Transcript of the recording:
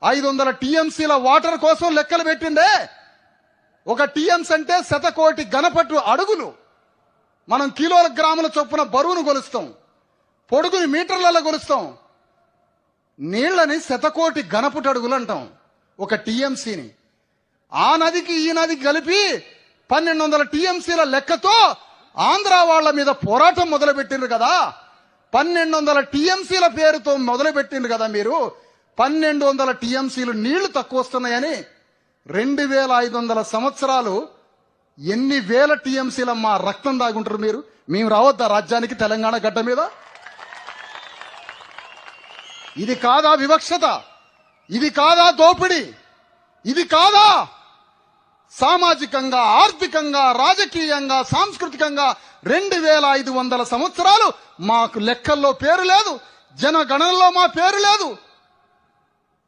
500 టీఎంసీల వాటర్ కోసం లెక్కలు పెట్టిండే. ఒక టీఎంసీ అంటే 100 కోటి ఘనపట్టు అడుగులు. మనం కిలోల గ్రాముల చొప్పున బరువును కొలుస్తాం, పొడుగుని మీటర్లలో కొలుస్తాం. నీళ్లని 100 కోటి ఘనపుటు అడుగులు అంటాం ఒక టీఎంసీని. ఆ నదికి ఈ నదికి కలిపి 1200 టీఎంసీల లెక్కతో ఆంధ్ర వాళ్ళ మీద పోరాటం మొదలుపెట్టిండ్రు కదా. 1200 టీఎంసీల పేరుతో మొదలుపెట్టిండ్రు కదా మీరు. 1200 టీఎంసీలు నీళ్లు తక్కువ వస్తున్నాయని 2500 సంవత్సరాలు ఎన్ని వేల టీఎంసీల మా రక్తం దాగుంటారు మీరు. మేము రావద్దా రాజ్యానికి తెలంగాణ గడ్డ మీద? ఇది కాదా వివక్షత? ఇది కాదా దోపిడీ? ఇది కాదా సామాజికంగా, ఆర్థికంగా, రాజకీయంగా, సాంస్కృతికంగా 2500 సంవత్సరాలు మాకు లెక్కల్లో పేరు లేదు, జనగణనలో మా పేరు లేదు.